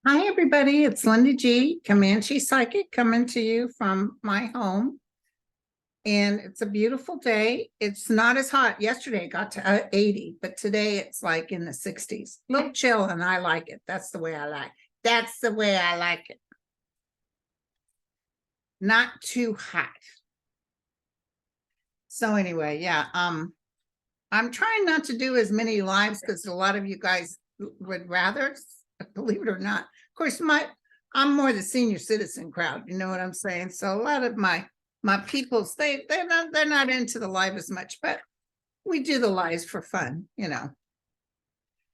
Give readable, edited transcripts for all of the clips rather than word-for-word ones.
Hi, everybody. It's Linda G, Comanche Psychic, coming to you from my home. And it's a beautiful day. It's not as hot. Yesterday it got to 80, but today it's like in the 60s. A little chill, and I like it. That's the way I like it. That's the way I like it. Not too hot. So anyway, yeah, I'm trying not to do as many lives because a lot of you guys would rather, believe it or not. Of course, I'm more the senior citizen crowd, you know what I'm saying? So a lot of my peoples, they're not into the live as much, but we do the lives for fun, you know.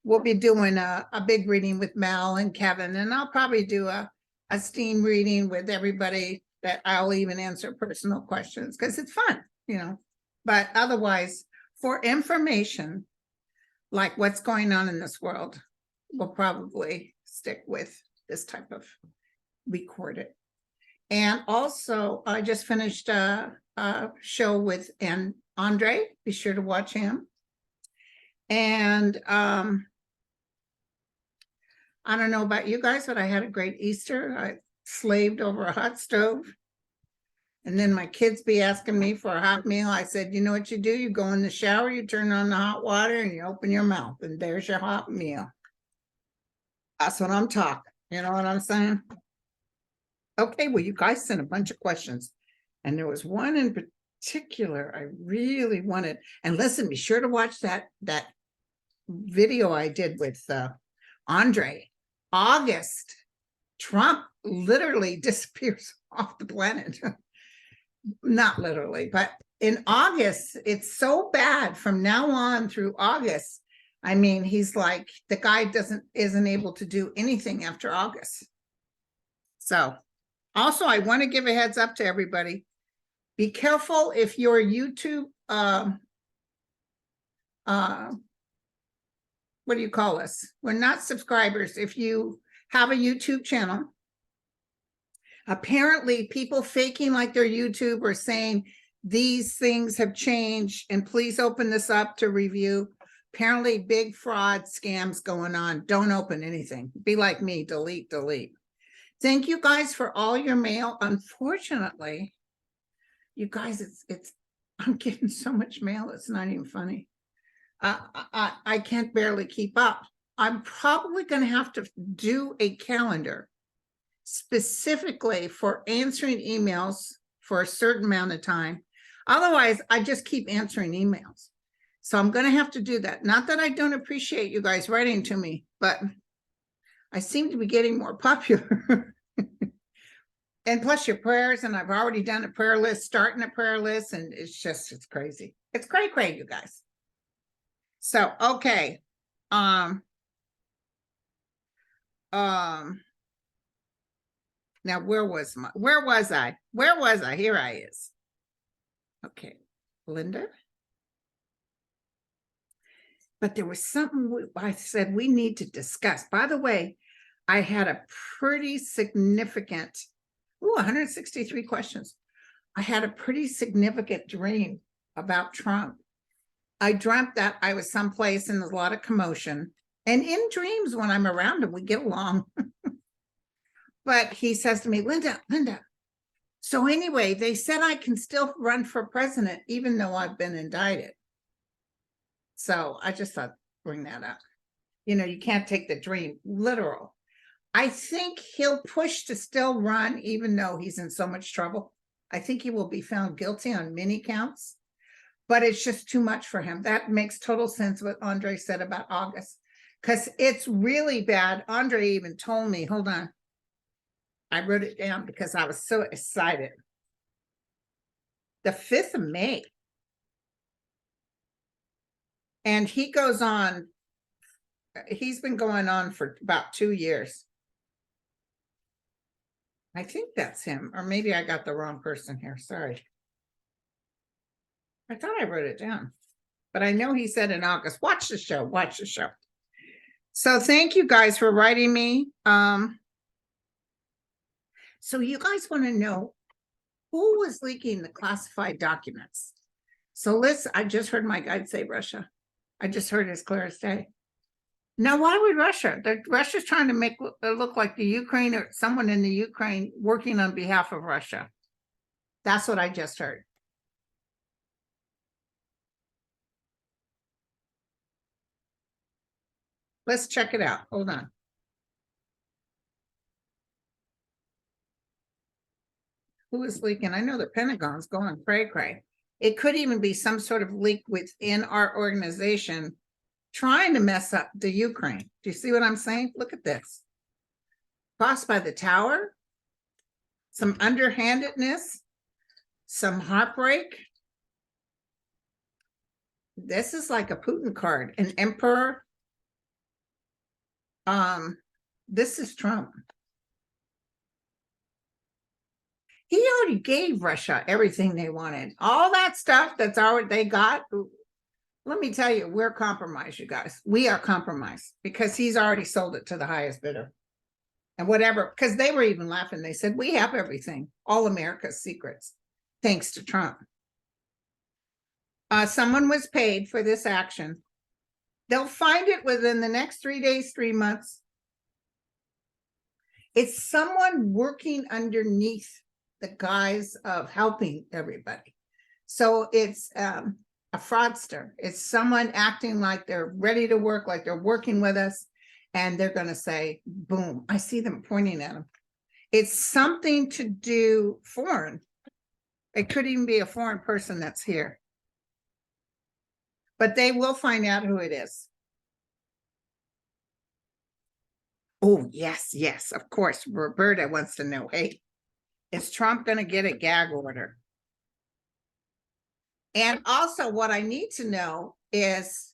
We'll be doing a big reading with Mel and Kevin, and I'll probably do a steam reading with everybody that I'll even answer personal questions because it's fun, you know. But otherwise, for information, like what's going on in this world, we'll probably stick with this type of recorded. And also, I just finished a show with Andre. Be sure to watch him. And I don't know about you guys, but I had a great Easter. I slaved over a hot stove. And then my kids be asking me for a hot meal. I said, you know what you do? You go in the shower, you turn on the hot water, and you open your mouth, and there's your hot meal. That's what I'm talking. You know what I'm saying? Okay, well, you guys sent a bunch of questions, and there was one in particular I really wanted. And listen, be sure to watch that video I did with Andre. August, Trump literally disappears off the planet. Not literally, but in August, it's so bad from now on through August. I mean, he's like, the guy isn't able to do anything after August. So also, I want to give a heads up to everybody. Be careful if your YouTube, what do you call us? We're not subscribers. If you have a YouTube channel, apparently people faking like they're YouTube or saying these things have changed and please open this up to review. Apparently big fraud scams going on. Don't open anything. Be like me, delete. Thank you guys for all your mail. Unfortunately, you guys, I'm getting so much mail, it's not even funny. I can't barely keep up. I'm probably going to have to do a calendar specifically for answering emails for a certain amount of time. Otherwise, I just keep answering emails. So I'm going to have to do that. Not that I don't appreciate you guys writing to me, but I seem to be getting more popular. And plus your prayers, and I've already done a prayer list, starting a prayer list, and it's crazy. It's cray, you guys. So, okay. Now, where was I? Here I is. Okay, Linda. But there was something I said we need to discuss. By the way, I had a pretty significant, 163 questions. I had a pretty significant dream about Trump. I dreamt that I was someplace and there's a lot of commotion. And in dreams, when I'm around him, we get along. But he says to me, Linda, so anyway, they said I can still run for president, even though I've been indicted. So I just thought, bring that up. You know, you can't take the dream literal. I think he'll push to still run, even though he's in so much trouble. I think he will be found guilty on many counts, but it's just too much for him. That makes total sense what Andre said about August, because it's really bad. Andre even told me, hold on. I wrote it down because I was so excited. The 5th of May. And he goes on, he's been going on for about 2 years. I think that's him, or maybe I got the wrong person here. Sorry. I thought I wrote it down, but I know he said in August. Watch the show. So thank you guys for writing me. So you guys want to know who was leaking the classified documents? So listen, I just heard my guide say Russia. I just heard it as clear as day. Now, why would Russia? Russia's trying to make it look like the Ukraine or someone in the Ukraine working on behalf of Russia. That's what I just heard. Let's check it out. Hold on. Who is leaking? I know the Pentagon's going cray-cray. It could even be some sort of leak within our organization trying to mess up the Ukraine. Do you see what I'm saying? Look at this. Crossed by the tower, some underhandedness, some heartbreak. This is like a Putin card, an emperor. This is Trump. He already gave Russia everything they wanted. All that stuff that's already they got. Let me tell you, we're compromised, you guys. We are compromised because he's already sold it to the highest bidder. And whatever, because they were even laughing. They said, we have everything, all America's secrets, thanks to Trump. Someone was paid for this action. They'll find it within the next 3 days, 3 months. It's someone working underneath the guise of helping everybody. So it's a fraudster. It's someone acting like they're ready to work, like they're working with us, and they're going to say, boom. I see them pointing at them. It's something to do foreign. It could even be a foreign person that's here. But they will find out who it is. Oh, yes, yes, of course. Roberta wants to know, hey, is Trump going to get a gag order? And also what I need to know is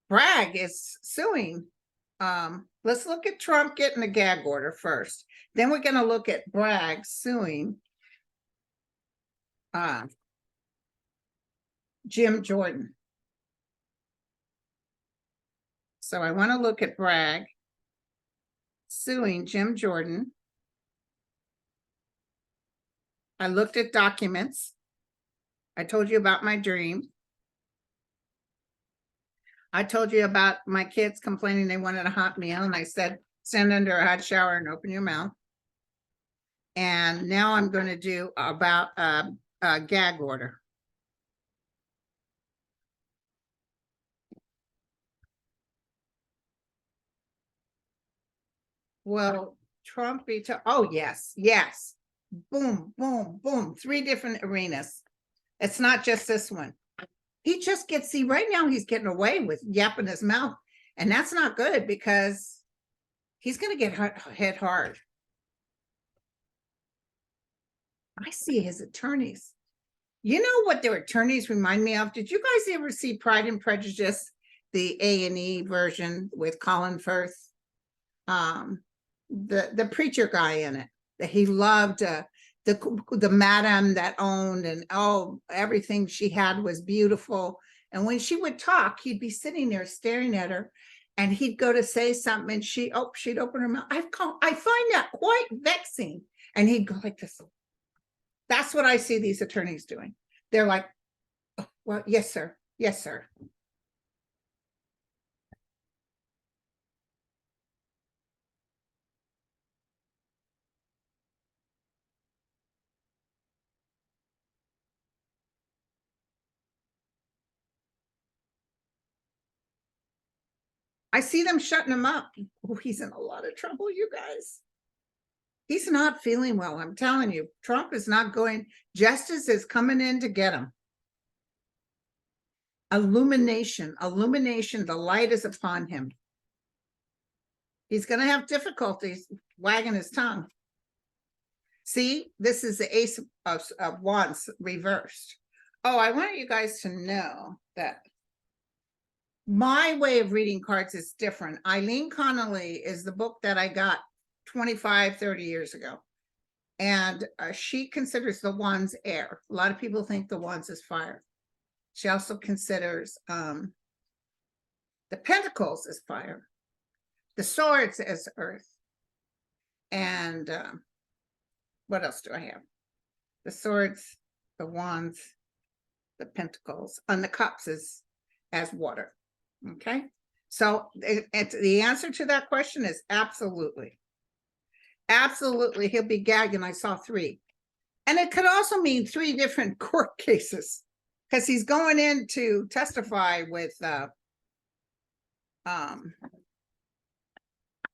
Bragg is suing. Let's look at Trump getting a gag order first. Then we're going to look at Bragg suing Jim Jordan. So I want to look at Bragg suing Jim Jordan. I looked at documents. I told you about my dream. I told you about my kids complaining they wanted a hot meal, and I said, stand under a hot shower and open your mouth. And now I'm going to do about a gag order. Well, Trump, oh, yes, yes. Boom, boom, boom. 3 different arenas. It's not just this one. He just gets, see, right now he's getting away with yapping his mouth. And that's not good because he's going to get hit hard. I see his attorneys. You know what their attorneys remind me of? Did you guys ever see Pride and Prejudice, the A&E version with Colin Firth? The preacher guy in it, that he loved the madam that owned, and oh, everything she had was beautiful. And when she would talk, he'd be sitting there staring at her, and he'd go to say something, and she'd open her mouth. I find that quite vexing. And he'd go like this. That's what I see these attorneys doing. They're like, oh, well, yes, sir. Yes, sir. I see them shutting him up. Oh, he's in a lot of trouble, you guys. He's not feeling well. I'm telling you, Trump is not going. Justice is coming in to get him. Illumination, illumination. The light is upon him. He's going to have difficulties wagging his tongue. See, this is the Ace of Wands reversed. Oh, I want you guys to know that my way of reading cards is different. Eileen Connolly is the book that I got 25, 30 years ago. And she considers the Wands air. A lot of people think the Wands is fire. She also considers the Pentacles as fire, the Swords as earth. And what else do I have? The Swords, the Wands, the Pentacles, and the Cups as water. Okay. So the answer to that question is absolutely. Absolutely, he'll be gagging. I saw 3. And it could also mean 3 different court cases, because he's going in to testify with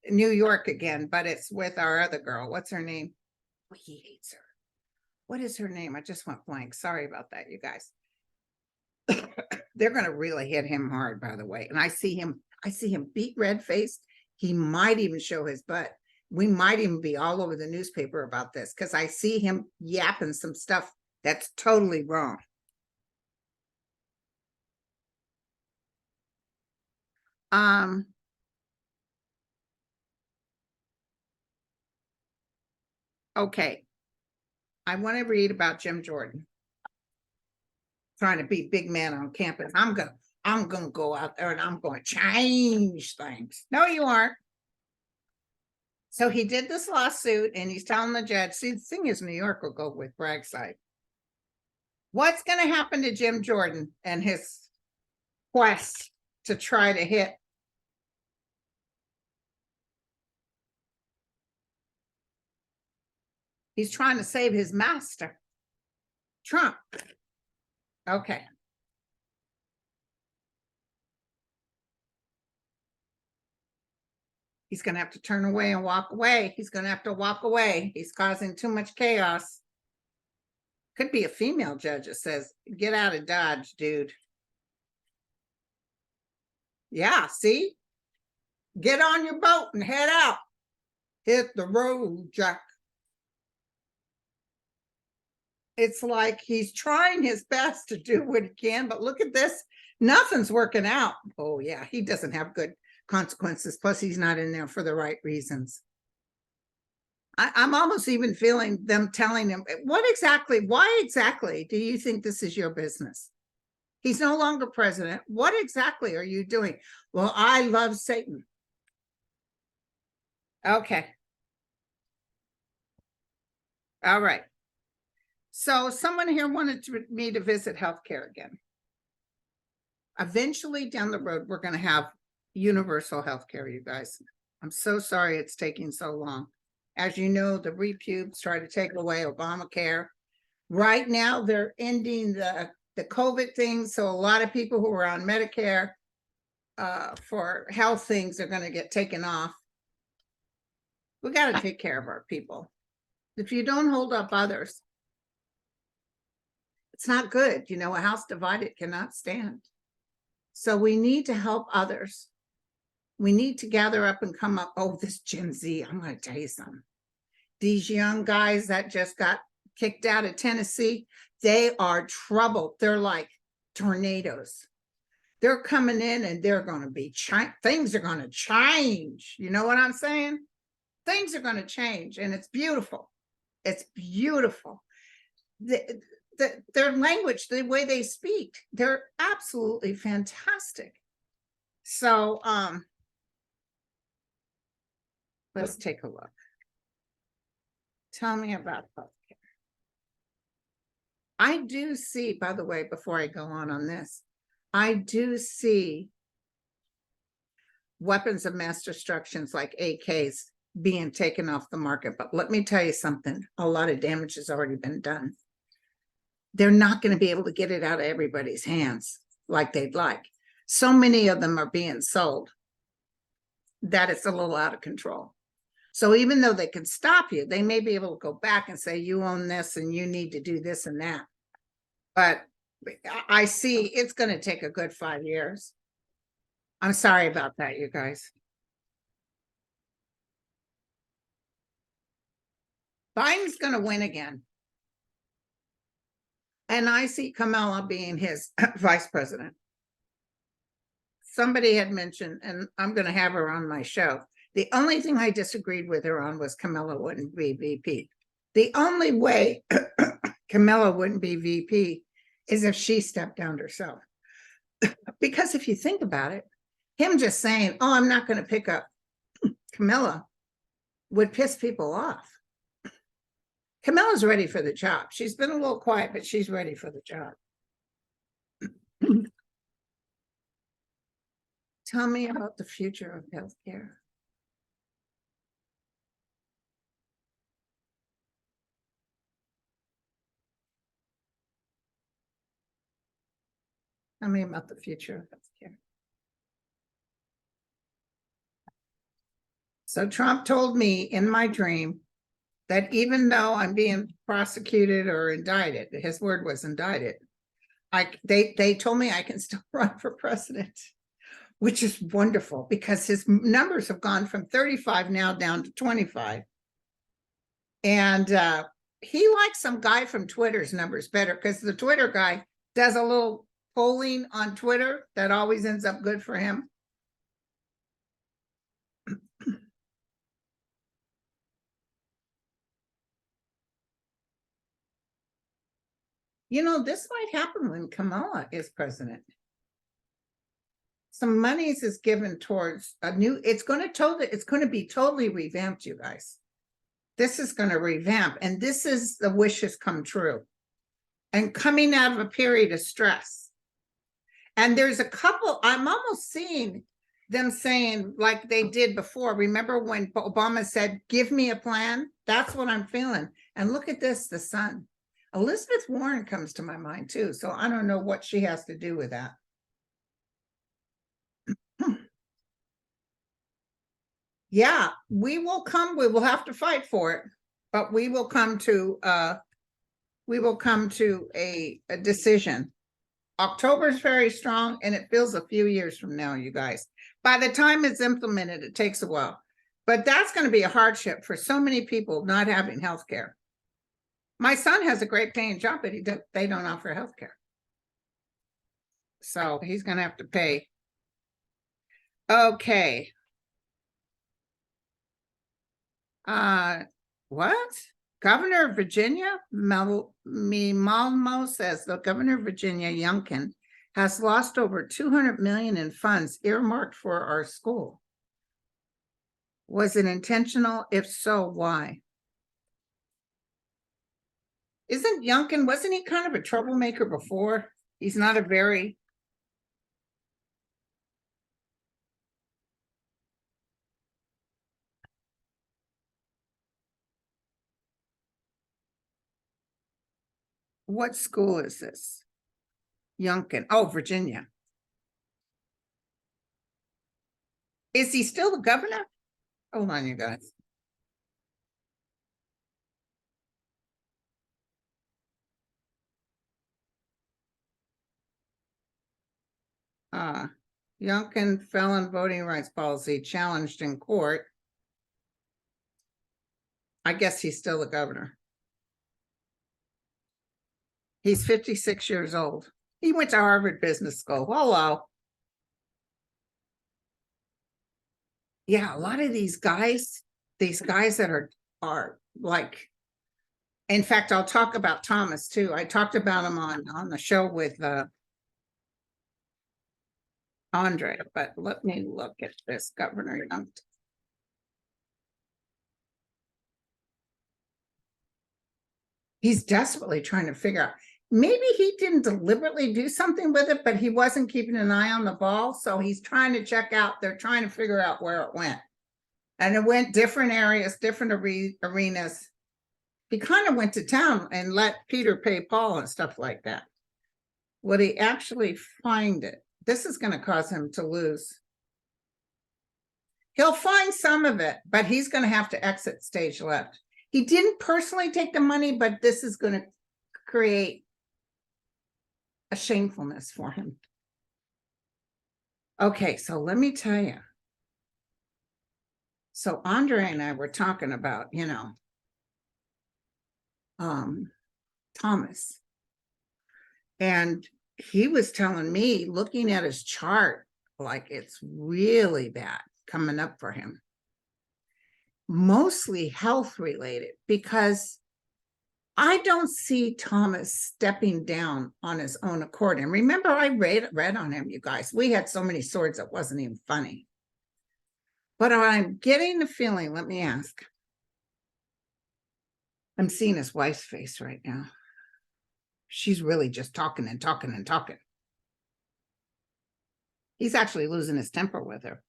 New York again, but it's with our other girl. What's her name? Oh, he hates her. What is her name? I just went blank. Sorry about that, you guys. They're going to really hit him hard, by the way. And I see him beat red-faced. He might even show his butt. We might even be all over the newspaper about this, because I see him yapping some stuff that's totally wrong. Okay. I want to read about Jim Jordan trying to be big man on campus. I'm gonna go out there and I'm going to change things. No, you aren't. So he did this lawsuit and he's telling the judge, see, the thing is, New York will go with Bragg's side. What's going to happen to Jim Jordan and his quest to try to hit he's trying to save his master, Trump. Okay. He's going to have to turn away and walk away. He's going to have to walk away. He's causing too much chaos. Could be a female judge that says, get out of Dodge, dude. Yeah, see? Get on your boat and head out. Hit the road, Jack. It's like he's trying his best to do what he can, but look at this. Nothing's working out. Oh, yeah, he doesn't have good consequences. Plus, he's not in there for the right reasons. I'm almost even feeling them telling him, why exactly do you think this is your business? He's no longer president. What exactly are you doing? Well, I love Satan. Okay. All right. So someone here wanted me to visit healthcare again. Eventually down the road, we're going to have universal healthcare, you guys. I'm so sorry it's taking so long. As you know, the repubes try to take away Obamacare. Right now, they're ending the COVID thing. So a lot of people who are on Medicare for health things are going to get taken off. We got to take care of our people. If you don't hold up others, it's not good. You know, a house divided cannot stand. So we need to help others. We need to gather up and come up. Oh, this Gen Z, I'm going to tell you something. These young guys that just got kicked out of Tennessee, they are troubled. They're like tornadoes. They're coming in and they're going to be, things are going to change. You know what I'm saying? Things are going to change and it's beautiful. It's beautiful. Their language, the way they speak, they're absolutely fantastic. So let's take a look. Tell me about healthcare. I do see, by the way, before I go on this, I do see weapons of mass destruction like AKs being taken off the market. But let me tell you something, a lot of damage has already been done. They're not going to be able to get it out of everybody's hands like they'd like. So many of them are being sold that it's a little out of control. So even though they can stop you, they may be able to go back and say, you own this and you need to do this and that. But I see it's going to take a good 5 years. I'm sorry about that, you guys. Biden's going to win again. And I see Kamala being his vice president. Somebody had mentioned, and I'm going to have her on my show, the only thing I disagreed with her on was Kamala wouldn't be VP. The only way Kamala wouldn't be VP is if she stepped down herself. Because if you think about it, him just saying, oh, I'm not going to pick up Kamala would piss people off. Kamala's ready for the job. She's been a little quiet, but she's ready for the job. Tell me about the future of healthcare. Tell me about the future of healthcare. So Trump told me in my dream that even though I'm being prosecuted or indicted, his word was indicted, they told me I can still run for president, which is wonderful because his numbers have gone from 35 now down to 25. And he likes some guy from Twitter's numbers better because the Twitter guy does a little polling on Twitter that always ends up good for him. You know, this might happen when Kamala is president. Some monies is given towards a new, it's going to be totally revamped, you guys. This is going to revamp, and this is the wishes come true. And coming out of a period of stress. And there's a couple, I'm almost seeing them saying like they did before. Remember when Obama said, give me a plan? That's what I'm feeling. And look at this, the sun. Elizabeth Warren comes to my mind too. So I don't know what she has to do with that. Yeah, we will have to fight for it, but we will come to a decision. October is very strong, and it feels a few years from now, you guys. By the time it's implemented, it takes a while. But that's going to be a hardship for so many people not having health care. My son has a great paying job, but they don't offer health care. So he's going to have to pay. Okay. What? Governor of Virginia, Malmo says the governor of Virginia, Youngkin, has lost over 200 million in funds earmarked for our school. Was it intentional? If so, why? Isn't Youngkin, wasn't he kind of a troublemaker before? He's not a very... What school is this? Youngkin. Oh, Virginia. Is he still the governor? Hold on, you guys. Youngkin felon voting rights policy challenged in court. I guess he's still the governor. He's 56 years old. He went to Harvard Business School. Hello. Yeah, a lot of these guys that are like, in fact, I'll talk about Thomas too. I talked about him on the show with Andre, but let me look at this Governor Youngkin. He's desperately trying to figure out, maybe he didn't deliberately do something with it, but he wasn't keeping an eye on the ball. So he's trying to check out, they're trying to figure out where it went. And it went different areas, different arenas. He kind of went to town and let Peter pay Paul and stuff like that. Would he actually find it? This is going to cause him to lose. He'll find some of it, but he's going to have to exit stage left. He didn't personally take the money, but this is going to create a shamefulness for him. Okay, so let me tell you. So Andre and I were talking about, you know, Thomas. And he was telling me, looking at his chart, like it's really bad coming up for him. Mostly health related, because I don't see Thomas stepping down on his own accord. And remember, I read on him, you guys. We had so many swords that wasn't even funny. But I'm getting the feeling, let me ask. I'm seeing his wife's face right now. She's really just talking and talking and talking. He's actually losing his temper with her.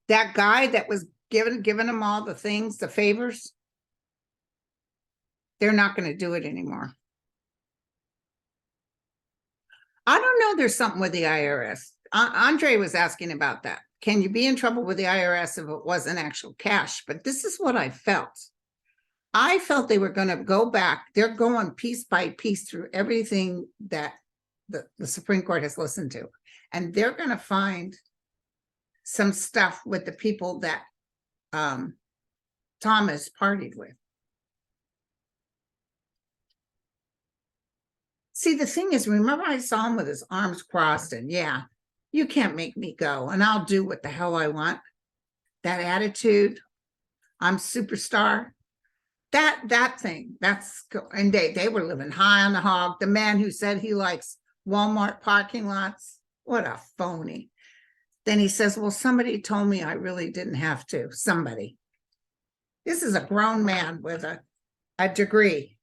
That guy that was giving him all the things, the favors, they're not going to do it anymore. I don't know. There's something with the IRS. Andre was asking about that. Can you be in trouble with the IRS if it wasn't actual cash? But this is what I felt. I felt they were going to go back. They're going piece by piece through everything that the Supreme Court has listened to. And they're going to find some stuff with the people that Thomas partied with. See, the thing is, remember I saw him with his arms crossed and yeah, you can't make me go and I'll do what the hell I want. That attitude, I'm superstar. That thing, that's, and they were living high on the hog. The man who said he likes Walmart parking lots, what a phony. Then he says, well, somebody told me I really didn't have to. Somebody. This is a grown man with a degree.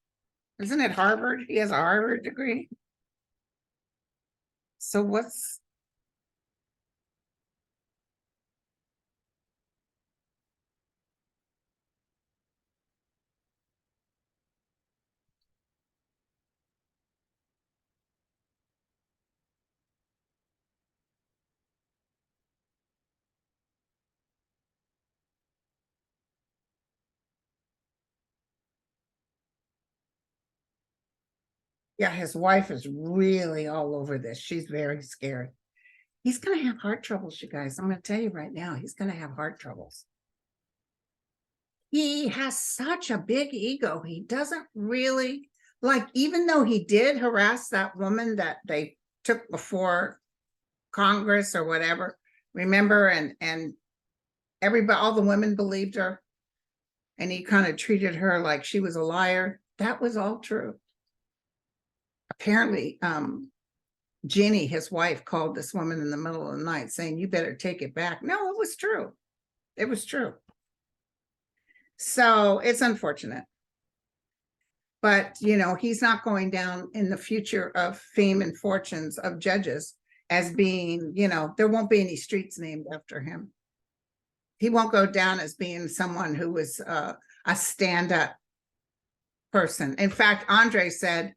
Isn't it Harvard? He has a Harvard degree. So what's... Yeah, his wife is really all over this. She's very scared. He's going to have heart troubles, you guys. I'm going to tell you right now, he's going to have heart troubles. He has such a big ego. He doesn't really, like, even though he did harass that woman that they took before Congress or whatever, remember, and everybody, all the women believed her, and he kind of treated her like she was a liar. That was all true. Apparently, Jenny, his wife, called this woman in the middle of the night saying, you better take it back. No, it was true. It was true. So it's unfortunate. But, you know, he's not going down in the future of fame and fortunes of judges as being, you know, there won't be any streets named after him. He won't go down as being someone who was a stand-up person. In fact, Andre said,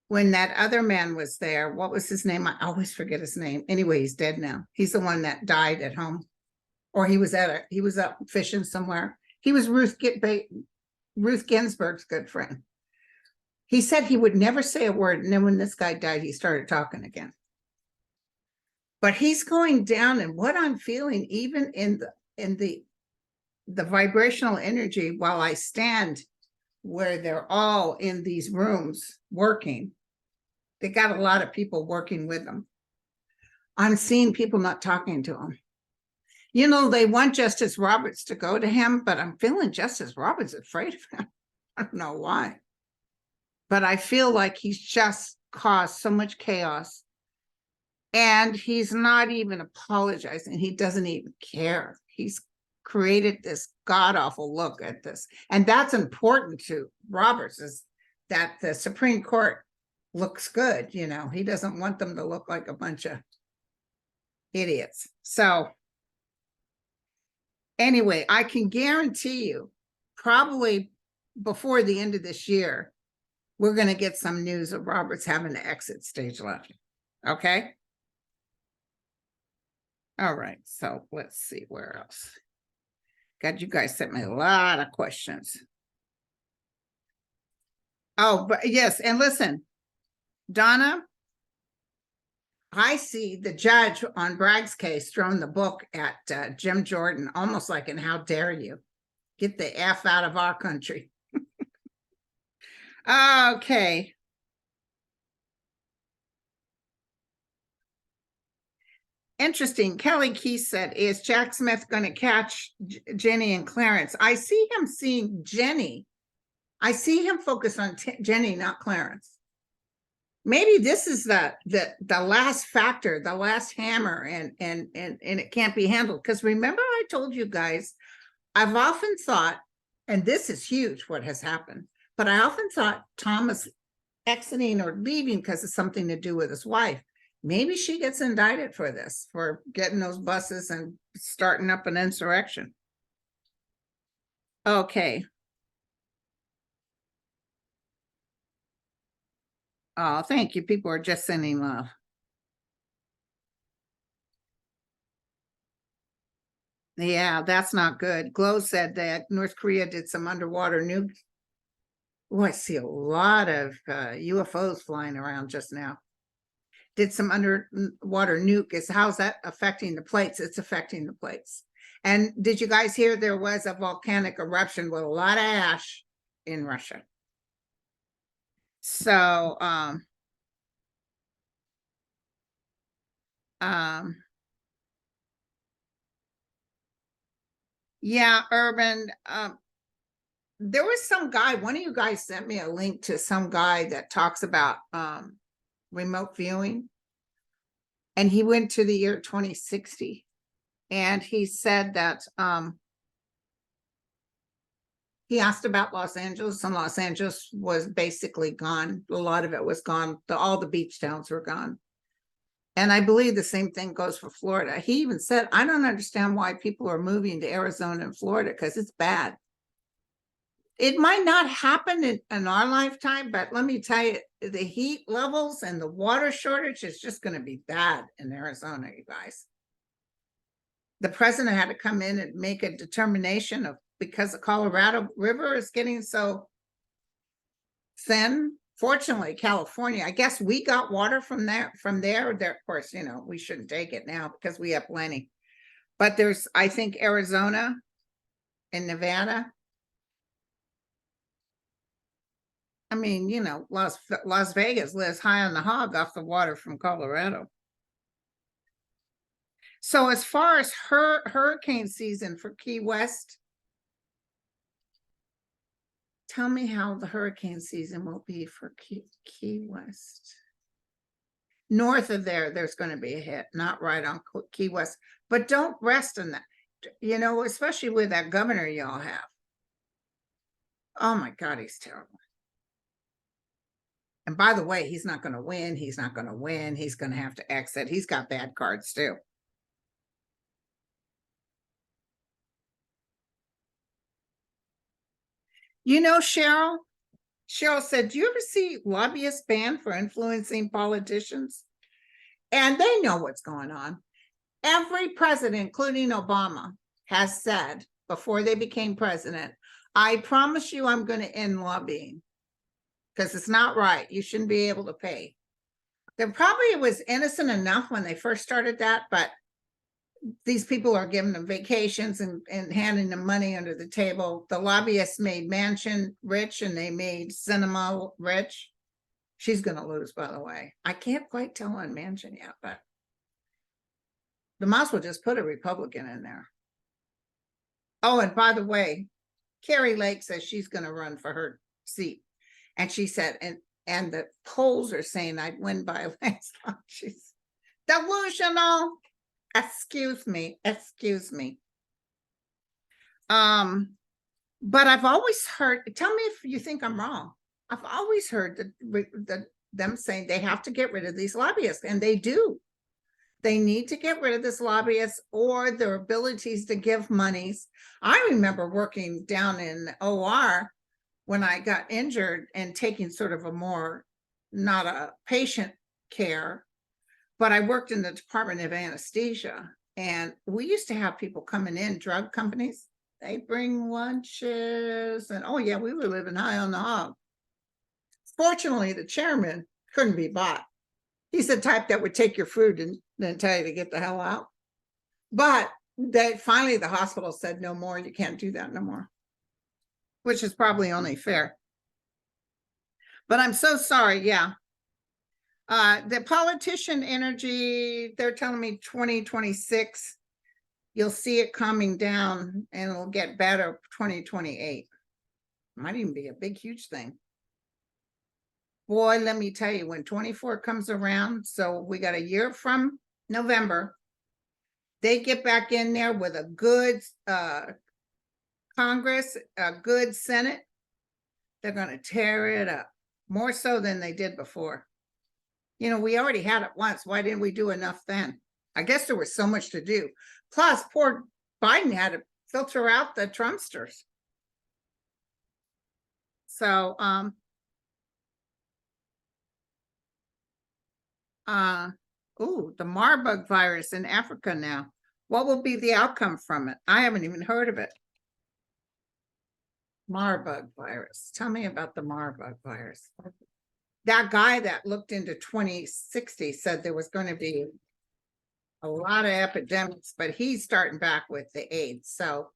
when that other man was there, what was his name? I always forget his name. Anyway, he's dead now. He's the one that died at home, or he was up fishing somewhere. He was Ruth Ginsburg's good friend. He said he would never say a word, and then when this guy died, he started talking again. But he's going down, and what I'm feeling, even in the vibrational energy, while I stand where they're all in these rooms working, they got a lot of people working with them. I'm seeing people not talking to him. You know, they want Justice Roberts to go to him, but I'm feeling Justice Roberts afraid of him. I don't know why. But I feel like he's just caused so much chaos. And he's not even apologizing. He doesn't even care. He's created this god-awful look at this. And that's important to Roberts, is that the Supreme Court looks good. You know, he doesn't want them to look like a bunch of idiots. So anyway, I can guarantee you, probably before the end of this year, we're going to get some news of Roberts having to exit stage left. Okay? All right, so let's see where else. God, you guys sent me a lot of questions. Oh, but yes, and listen, Donna, I see the judge on Bragg's case throwing the book at Jim Jordan, almost like, and how dare you get the F out of our country. Okay. Interesting. Kelly Keith said, is Jack Smith going to catch Jenny and Clarence? I see him seeing Jenny. I see him focus on Jenny, not Clarence. Maybe this is the last factor, the last hammer, and it can't be handled. Because remember, I told you guys, I've often thought, and this is huge what has happened, but I often thought Thomas exiting or leaving because of something to do with his wife. Maybe she gets indicted for this, for getting those buses and starting up an insurrection. Okay. Oh, thank you. People are just sending love. Yeah, that's not good. Glow said that North Korea did some underwater nukes. Oh, I see a lot of UFOs flying around just now. Did some underwater nuke. How's that affecting the plates? It's affecting the plates. And did you guys hear there was a volcanic eruption with a lot of ash in Russia? So, yeah, Urban, there was some guy, one of you guys sent me a link to some guy that talks about remote viewing. And he went to the year 2060. And he said that he asked about Los Angeles, and Los Angeles was basically gone. A lot of it was gone. All the beach towns were gone. And I believe the same thing goes for Florida. He even said, I don't understand why people are moving to Arizona and Florida because it's bad. It might not happen in our lifetime, but let me tell you, the heat levels and the water shortage is just going to be bad in Arizona, you guys. The president had to come in and make a determination of, because the Colorado River is getting so thin. Fortunately, California, I guess we got water from there. Of course, you know, we shouldn't take it now because we have plenty. But there's, I think, Arizona and Nevada. I mean, you know, Las Vegas lives high on the hog off the water from Colorado. So as far as hurricane season for Key West, tell me how the hurricane season will be for Key West. North of there's going to be a hit, not right on Key West, but don't rest on that, you know, especially with that governor y'all have. Oh my God, he's terrible. And by the way, he's not going to win. He's not going to win. He's going to have to exit. He's got bad cards too. You know, Cheryl said, do you ever see lobbyists banned for influencing politicians? And they know what's going on. Every president, including Obama, has said before they became president, I promise you I'm going to end lobbying because it's not right. You shouldn't be able to pay. There probably was innocent enough when they first started that, but these people are giving them vacations and handing them money under the table. The lobbyists made Manchin rich and they made Sinema rich. She's going to lose, by the way. I can't quite tell on Manchin yet, but the mouse will just put a Republican in there. Oh, and by the way, Carrie Lake says she's going to run for her seat. And she said, and the polls are saying I'd win by a landslide. She's delusional. Excuse me. But I've always heard, tell me if you think I'm wrong. I've always heard them saying they have to get rid of these lobbyists, and they do. They need to get rid of this lobbyists or their abilities to give monies. I remember working down in OR when I got injured and taking sort of a more, not a patient care, but I worked in the Department of Anesthesia, and we used to have people coming in, drug companies. They bring lunches, and oh yeah, we were living high on the hog. Fortunately, the chairman couldn't be bought. He's the type that would take your food and then tell you to get the hell out. But finally the hospital said, no more, you can't do that no more, which is probably only fair. But I'm so sorry. Yeah. The politician energy, they're telling me 2026, you'll see it coming down and it'll get better 2028. Might even be a big, huge thing. Boy, let me tell you, when 24 comes around, so we got a year from November, they get back in there with a good Congress, a good Senate, they're going to tear it up. more so than they did before. You know, we already had it once. Why didn't we do enough then? I guess there was so much to do. Plus, poor Biden had to filter out the Trumpsters. So, the Marburg virus in Africa now. What will be the outcome from it? I haven't even heard of it. Marburg virus. Tell me about the Marburg virus. That guy that looked into 2060 said there was going to be a lot of epidemics, but he's starting back with the AIDS. So,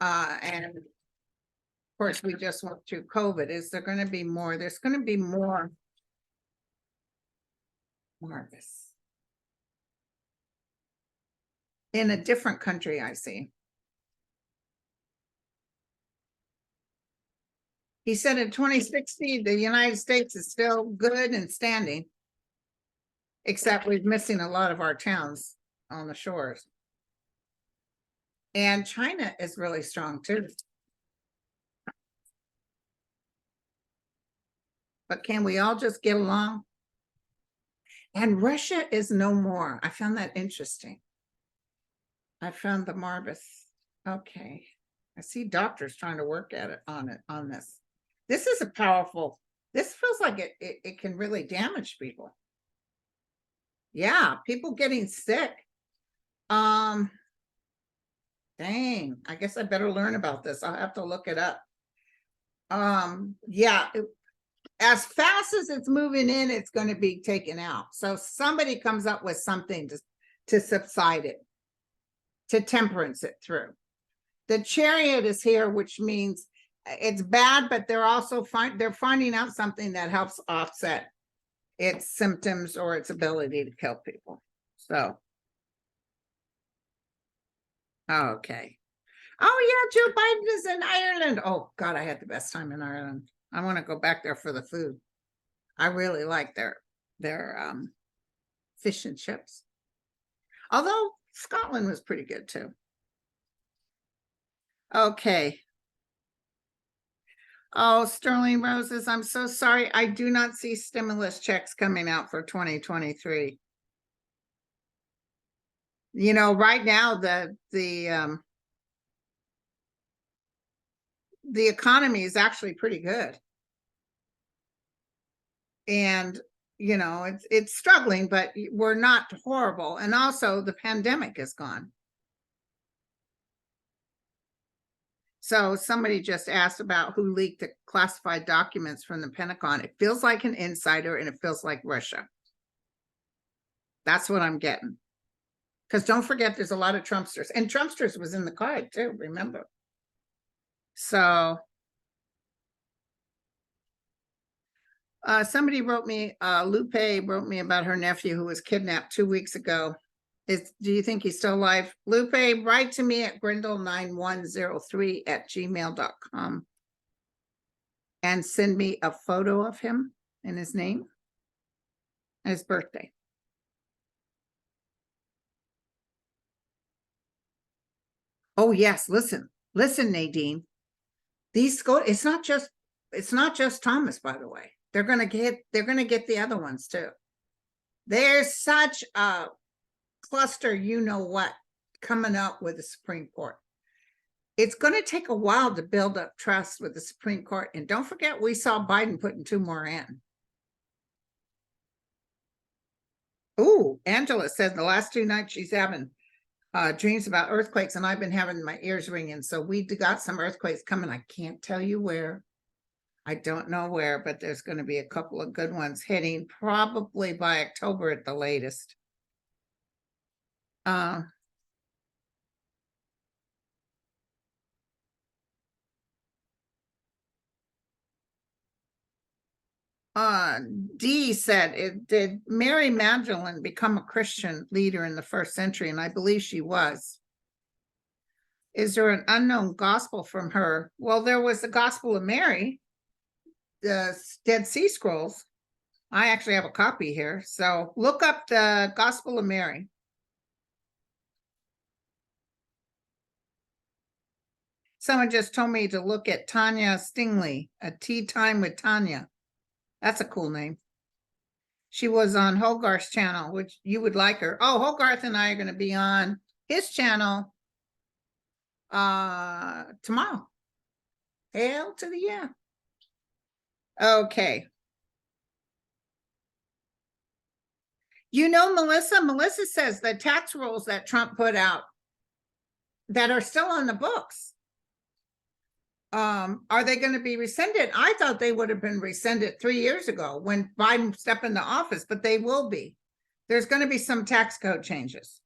and of course, we just went through COVID. Is there going to be more? There's going to be more. Marcus. In a different country, I see. He said in 2060, the United States is still good and standing, except we're missing a lot of our towns on the shores. And China is really strong too. But can we all just get along? And Russia is no more. I found that interesting. I found the Marbus. Okay. I see doctors trying to work at it on this. This is a powerful, this feels like it can really damage people. Yeah, people getting sick. Dang, I guess I better learn about this. I'll have to look it up. Yeah, as fast as it's moving in, it's going to be taken out. So somebody comes up with something to subside it, to temperance it through. The Chariot is here, which means it's bad, but they're also finding out something that helps offset its symptoms or its ability to kill people. So, okay. Oh yeah, Joe Biden is in Ireland. Oh God, I had the best time in Ireland. I want to go back there for the food. I really like their fish and chips. Although Scotland was pretty good too. Okay. Oh, Sterling Roses, I'm so sorry. I do not see stimulus checks coming out for 2023. You know, right now the economy is actually pretty good. And you know, it's struggling, but we're not horrible. And also the pandemic is gone. So somebody just asked about who leaked the classified documents from the Pentagon. It feels like an insider and it feels like Russia. That's what I'm getting. Because don't forget, there's a lot of Trumpsters. And Trumpsters was in the card too, remember? So somebody wrote me, Lupe wrote me about her nephew who was kidnapped 2 weeks ago. Do you think he's still alive? Lupe, write to me at grindle9103@gmail.com and send me a photo of him and his name and his birthday. Oh yes, listen, Nadine. It's not just Thomas, by the way. They're gonna get the other ones too. There's such a cluster, you know what, coming up with the Supreme Court. It's going to take a while to build up trust with the Supreme Court. And don't forget, we saw Biden putting 2 more in. Oh, Angela said the last 2 nights she's having dreams about earthquakes, and I've been having my ears ringing. So we got some earthquakes coming. I can't tell you where. I don't know where, but there's going to be a couple of good ones hitting probably by October at the latest. Dee said, did Mary Magdalene become a Christian leader in the 1st century? And I believe she was. Is there an unknown gospel from her? Well, there was the Gospel of Mary, the Dead Sea Scrolls. I actually have a copy here. So look up the Gospel of Mary. Someone just told me to look at Tanya Stingley, A Tea Time with Tanya. That's a cool name. She was on Hogarth's channel, which you would like her. Oh, Hogarth and I are going to be on his channel tomorrow. Hail to the yeah. Okay. You know, Melissa says the tax rules that Trump put out that are still on the books, are they going to be rescinded? I thought they would have been rescinded 3 years ago when Biden stepped into office, but they will be. There's going to be some tax code changes.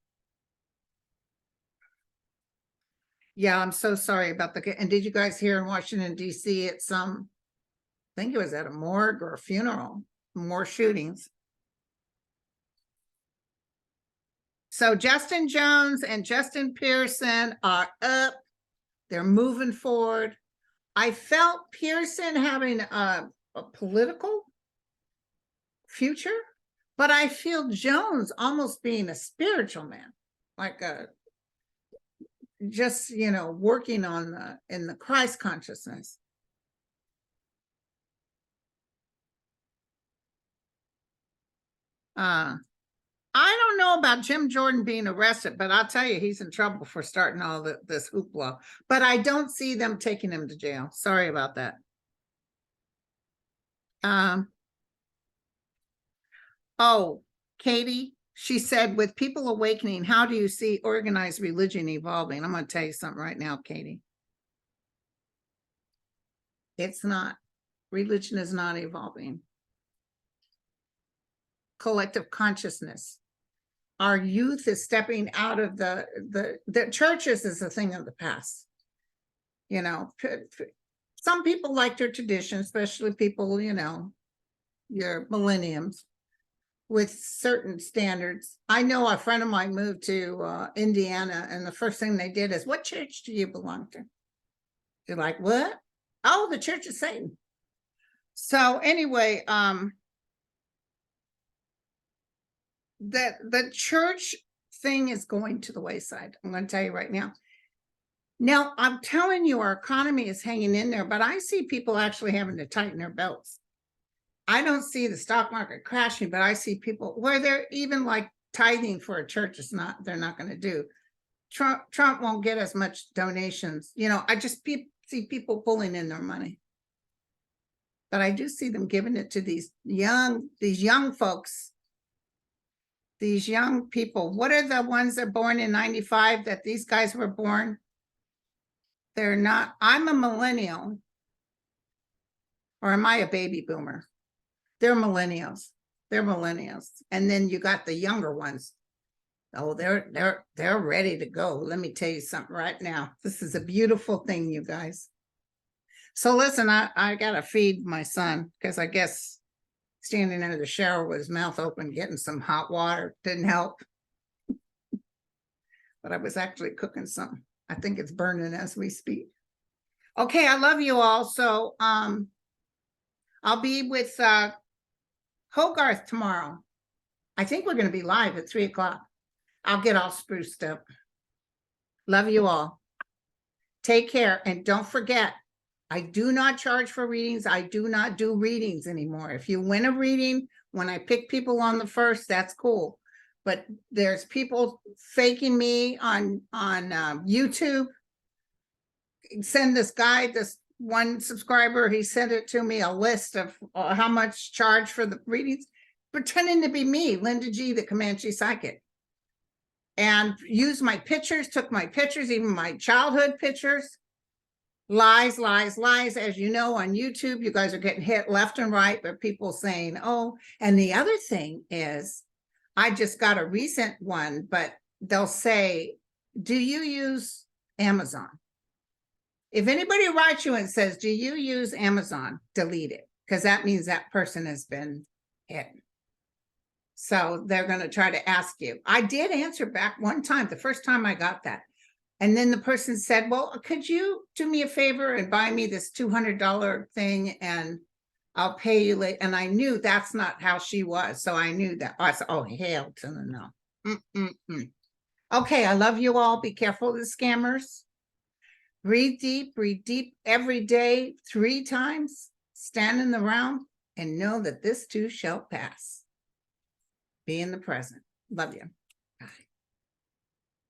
Yeah, I'm so sorry about and did you guys hear in Washington, D.C. at some, I think it was at a morgue or a funeral, more shootings. So Justin Jones and Justin Pearson are up. They're moving forward. I felt Pearson having a political future, but I feel Jones almost being a spiritual man, like just, you know, working on in the Christ consciousness. I don't know about Jim Jordan being arrested, but I'll tell you, he's in trouble for starting all this hoopla. But I don't see them taking him to jail. Sorry about that. Oh, Katie, she said, with people awakening, how do you see organized religion evolving? I'm going to tell you something right now, Katie. It's not. Religion is not evolving. Collective consciousness. Our youth is stepping out of the churches is a thing of the past. You know, some people like their tradition, especially people, you know, your millenniums with certain standards. I know a friend of mine moved to Indiana, and the first thing they did is, what church do you belong to? They're like, what? Oh, the Church of Satan. So anyway, the church thing is going to the wayside. I'm going to tell you right now. Now, I'm telling you, our economy is hanging in there, but I see people actually having to tighten their belts. I don't see the stock market crashing, but I see people where they're even like tithing for a church is not, they're not going to do. Trump won't get as much donations. You know, I just see people pulling in their money. But I do see them giving it to these young folks. These young people. What are the ones that are born in 95 that these guys were born? They're not. I'm a millennial. Or am I a baby boomer? They're millennials. They're millennials. And then you got the younger ones. Oh, they're ready to go. Let me tell you something right now. This is a beautiful thing, you guys. So listen, I gotta feed my son because I guess standing under the shower with his mouth open, getting some hot water didn't help. But I was actually cooking something. I think it's burning as we speak. Okay, I love you all. So I'll be with Hogarth tomorrow. I think we're going to be live at 3:00. I'll get all spruced up. Love you all. Take care. And don't forget, I do not charge for readings. I do not do readings anymore. If you win a reading, when I pick people on the first, that's cool. But there's people faking me on YouTube. Send this guy, this one subscriber, he sent it to me, a list of how much charge for the readings, pretending to be me, Linda G, the Comanche Psychic. And used my pictures, took my pictures, even my childhood pictures. Lies, lies, lies. As you know, on YouTube, you guys are getting hit left and right, but people saying, oh, and the other thing is, I just got a recent one, but they'll say, do you use Amazon? If anybody writes you and says, do you use Amazon? Delete it, because that means that person has been hit. So they're going to try to ask you. I did answer back one time, the first time I got that. And then the person said, well, could you do me a favor and buy me this $200 thing and I'll pay you later. And I knew that's not how she was. So I knew that. I said, oh, hell to the no. Okay, I love you all. Be careful of the scammers. Breathe deep every day, 3 times. Stand in the round and know that this too shall pass. Be in the present. Love you.